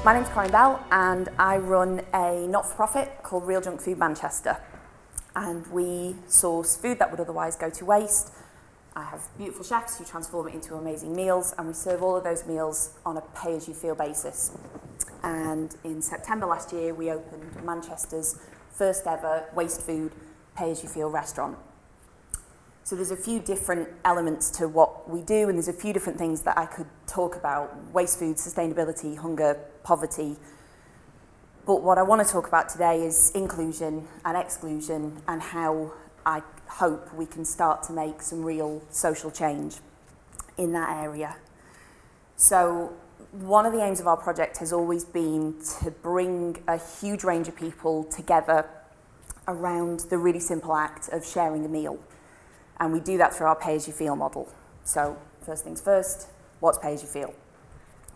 My name's Corin Bell and I run a not-for-profit called Real Junk Food Manchester, and we source food that would otherwise go to waste. I have beautiful chefs who transform it into amazing meals, and we serve all of those meals on a pay-as-you-feel basis. And in September last year we opened Manchester's first ever waste food pay-as-you-feel restaurant. So there's a few different elements to what we do, and there's a few different things that I could talk about: waste food, sustainability, hunger, poverty. But what I want to talk about today is inclusion and exclusion, and how I hope we can start to make some real social change in that area. So one of the aims of our project has always been to bring a huge range of people together around the really simple act of sharing a meal. And we do that through our pay-as-you-feel model. So first things first, what's pay-as-you-feel?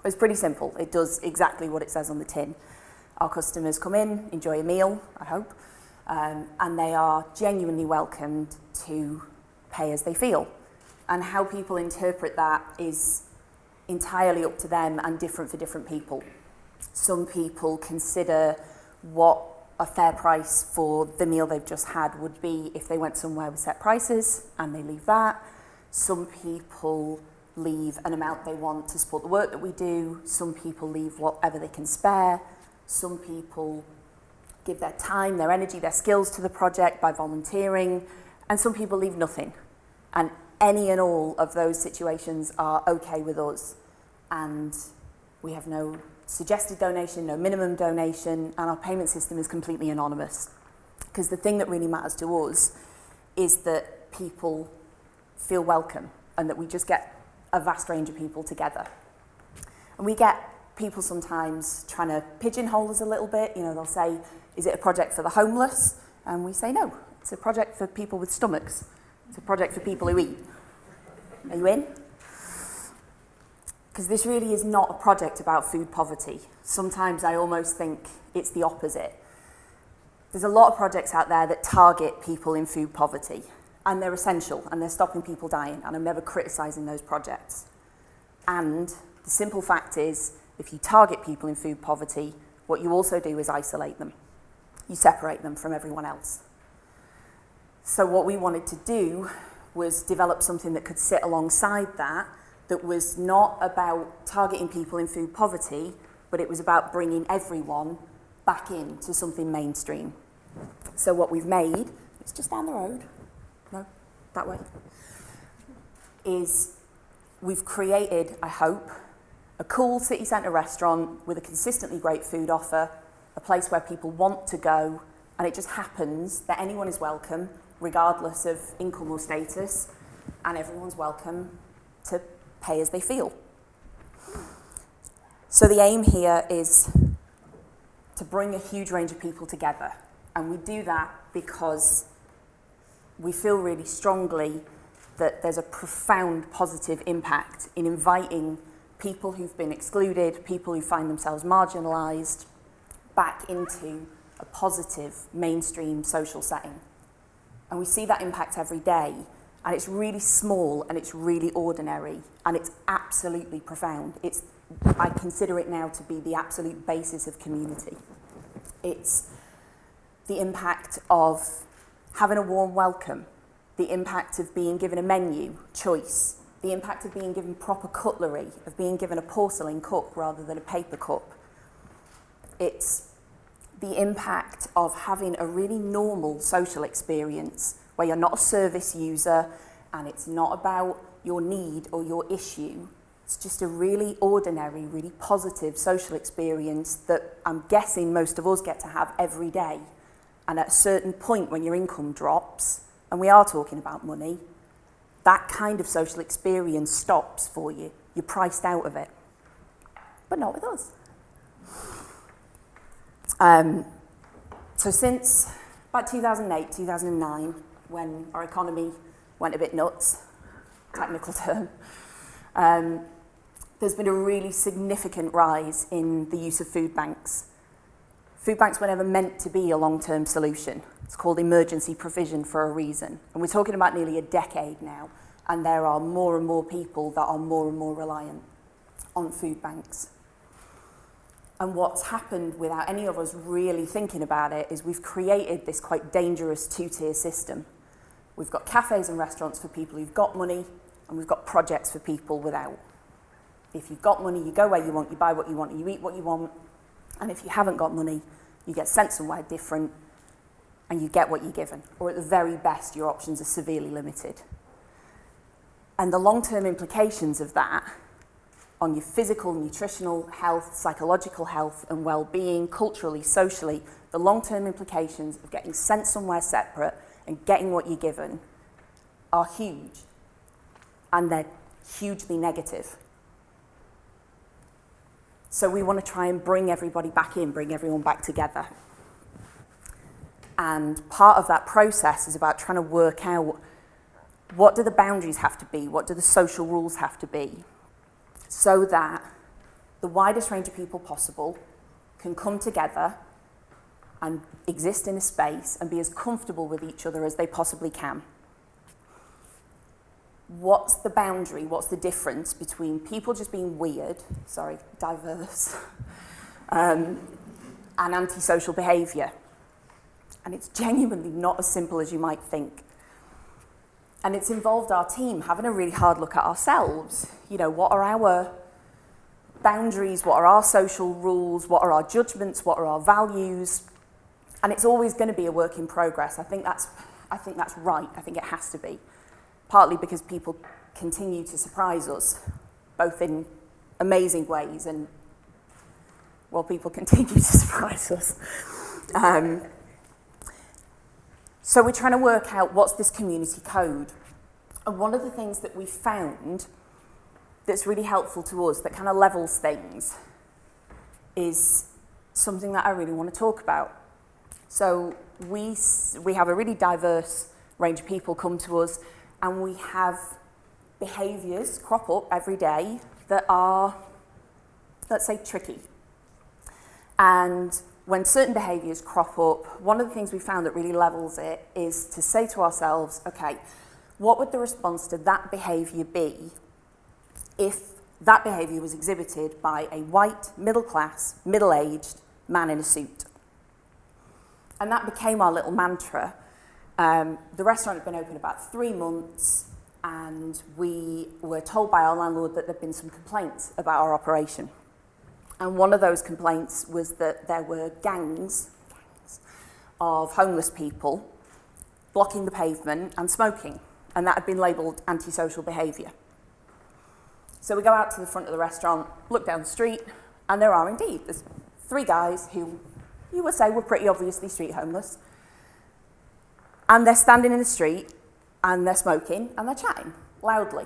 It's pretty simple. It does exactly what it says on the tin. Our customers come in, enjoy a meal, I hope, and they are genuinely welcomed to pay as they feel. And how people interpret that is entirely up to them and different for different people. Some people consider what a fair price for the meal they've just had would be if they went somewhere with set prices, and they leave that. Some people leave an amount they want to support the work that we do. Some people leave whatever they can spare. Some people give their time, their energy, their skills to the project by volunteering, and some people leave nothing. And any and all of those situations are okay with us. And we have no suggested donation, no minimum donation, and our payment system is completely anonymous. Because the thing that really matters to us is that people feel welcome, and that we just get a vast range of people together. And we get people sometimes trying to pigeonhole us a little bit. You know, they'll say, is it a project for the homeless? And we say, no, it's a project for people with stomachs. It's a project for people who eat. Are you in? Because this really is not a project about food poverty. Sometimes I almost think it's the opposite. There's a lot of projects out there that target people in food poverty, and they're essential, and they're stopping people dying, and I'm never criticising those projects. And the simple fact is, if you target people in food poverty, what you also do is isolate them. You separate them from everyone else. So what we wanted to do was develop something that could sit alongside that was not about targeting people in food poverty, but it was about bringing everyone back into something mainstream. So what we've made, it's just down the road, no, that way, is we've created, I hope, a cool city centre restaurant with a consistently great food offer, a place where people want to go, and it just happens that anyone is welcome, regardless of income or status, and everyone's welcome to pay as they feel. So the aim here is to bring a huge range of people together, and we do that because we feel really strongly that there's a profound positive impact in inviting people who've been excluded, people who find themselves marginalised, back into a positive mainstream social setting. And we see that impact every day. And it's really small, and it's really ordinary, and it's absolutely profound. I consider it now to be the absolute basis of community. It's the impact of having a warm welcome, the impact of being given a menu, choice, the impact of being given proper cutlery, of being given a porcelain cup rather than a paper cup. It's the impact of having a really normal social experience where you're not a service user, and it's not about your need or your issue. It's just a really ordinary, really positive social experience that I'm guessing most of us get to have every day. And at a certain point when your income drops, and we are talking about money, that kind of social experience stops for you. You're priced out of it. But not with us. So since about 2008, 2009, when our economy went a bit nuts, technical term, there's been a really significant rise in the use of food banks. Food banks were never meant to be a long-term solution. It's called emergency provision for a reason. And we're talking about nearly a decade now, and there are more and more people that are more and more reliant on food banks. And what's happened without any of us really thinking about it is we've created this quite dangerous two-tier system. We've got cafes and restaurants for people who've got money, and we've got projects for people without. If you've got money, you go where you want, you buy what you want, you eat what you want. And if you haven't got money, you get sent somewhere different and you get what you're given. Or at the very best, your options are severely limited. And the long-term implications of that on your physical, nutritional health, psychological health and well-being, culturally, socially, the long-term implications of getting sent somewhere separate and getting what you're given are huge. And they're hugely negative. So we want to try and bring everybody back in, bring everyone back together. And part of that process is about trying to work out what do the boundaries have to be, what do the social rules have to be, so that the widest range of people possible can come together and exist in a space and be as comfortable with each other as they possibly can. What's the boundary, what's the difference between people just being diverse, and antisocial behaviour? And it's genuinely not as simple as you might think. And it's involved our team having a really hard look at ourselves. You know, what are our boundaries, what are our social rules, what are our judgments, what are our values? And it's always going to be a work in progress. I think that's right, I think it has to be. Partly because people continue to surprise us, both in amazing ways and, well, people continue to surprise us. So we're trying to work out what's this community code. And one of the things that we found that's really helpful to us, that kind of levels things, is something that I really want to talk about. So we have a really diverse range of people come to us, and we have behaviours crop up every day that are, let's say, tricky. And when certain behaviours crop up, one of the things we found that really levels it is to say to ourselves, okay, what would the response to that behaviour be if that behaviour was exhibited by a white, middle-class, middle-aged man in a suit? And that became our little mantra. The restaurant had been open about 3 months, and we were told by our landlord that there'd been some complaints about our operation. And one of those complaints was that there were gangs of homeless people blocking the pavement and smoking, and that had been labelled antisocial behaviour. So we go out to the front of the restaurant, look down the street, and there are indeed, there's 3 guys who you would say were pretty obviously street homeless. And they're standing in the street, and they're smoking, and they're chatting loudly.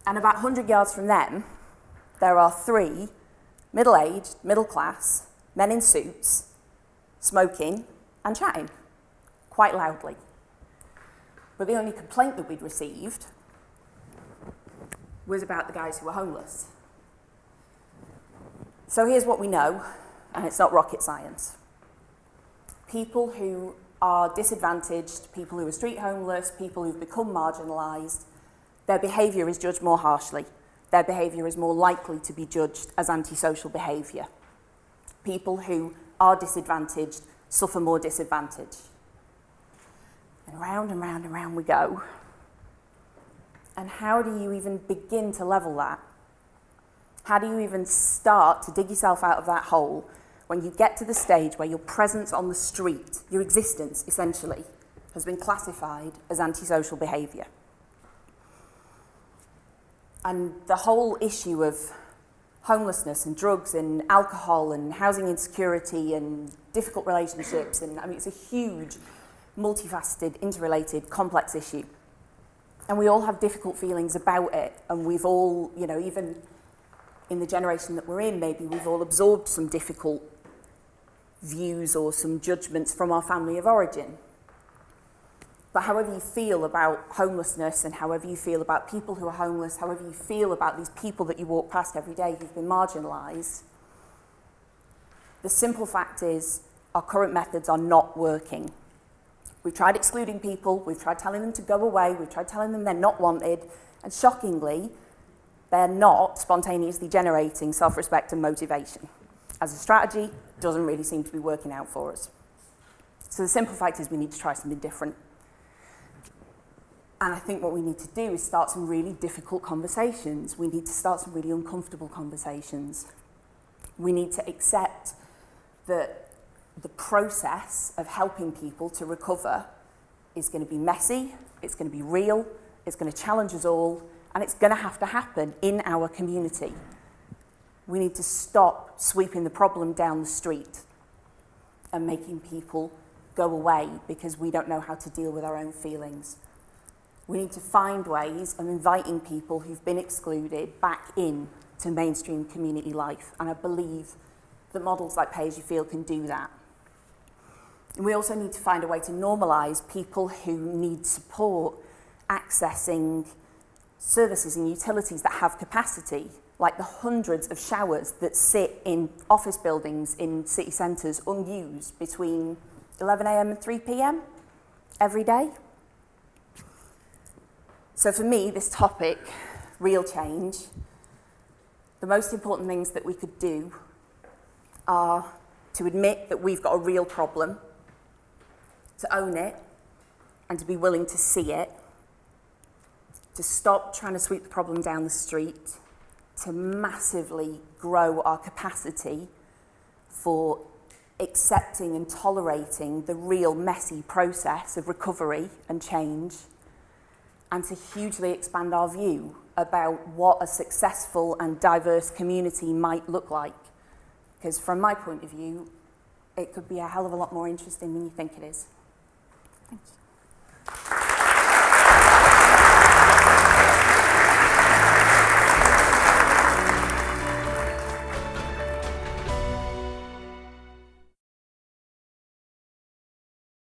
And about 100 yards from them, there are 3 middle-aged, middle-class men in suits smoking and chatting quite loudly. But the only complaint that we'd received was about the guys who were homeless. So here's what we know, and it's not rocket science. People who are disadvantaged, people who are street homeless, people who've become marginalised, their behaviour is judged more harshly. Their behaviour is more likely to be judged as antisocial behaviour. People who are disadvantaged suffer more disadvantage. And round and round and round we go. And how do you even begin to level that? How do you even start to dig yourself out of that hole when you get to the stage where your presence on the street, your existence essentially, has been classified as antisocial behaviour? And the whole issue of homelessness and drugs and alcohol and housing insecurity and difficult relationships, and I mean, it's a huge, multifaceted, interrelated, complex issue. And we all have difficult feelings about it, and we've all, you know, even in the generation that we're in, maybe we've all absorbed some difficult views or some judgments from our family of origin. But however you feel about homelessness and however you feel about people who are homeless, however you feel about these people that you walk past every day who've been marginalised, the simple fact is our current methods are not working. We've tried excluding people, we've tried telling them to go away, we've tried telling them they're not wanted, and shockingly, they're not spontaneously generating self-respect and motivation. As a strategy, it doesn't really seem to be working out for us. So the simple fact is we need to try something different. And I think what we need to do is start some really difficult conversations. We need to start some really uncomfortable conversations. We need to accept that the process of helping people to recover is going to be messy, it's going to be real, it's going to challenge us all, and it's going to have to happen in our community. We need to stop sweeping the problem down the street and making people go away because we don't know how to deal with our own feelings. We need to find ways of inviting people who've been excluded back in to mainstream community life, and I believe that models like Pay As You Feel can do that. And we also need to find a way to normalise people who need support accessing services and utilities that have capacity, like the hundreds of showers that sit in office buildings in city centres unused between 11 a.m. and 3 p.m. every day. So for me, this topic, real change, the most important things that we could do are to admit that we've got a real problem, to own it, and to be willing to see it, to stop trying to sweep the problem down the street, to massively grow our capacity for accepting and tolerating the real messy process of recovery and change, and to hugely expand our view about what a successful and diverse community might look like. Because from my point of view, it could be a hell of a lot more interesting than you think it is. Thank you.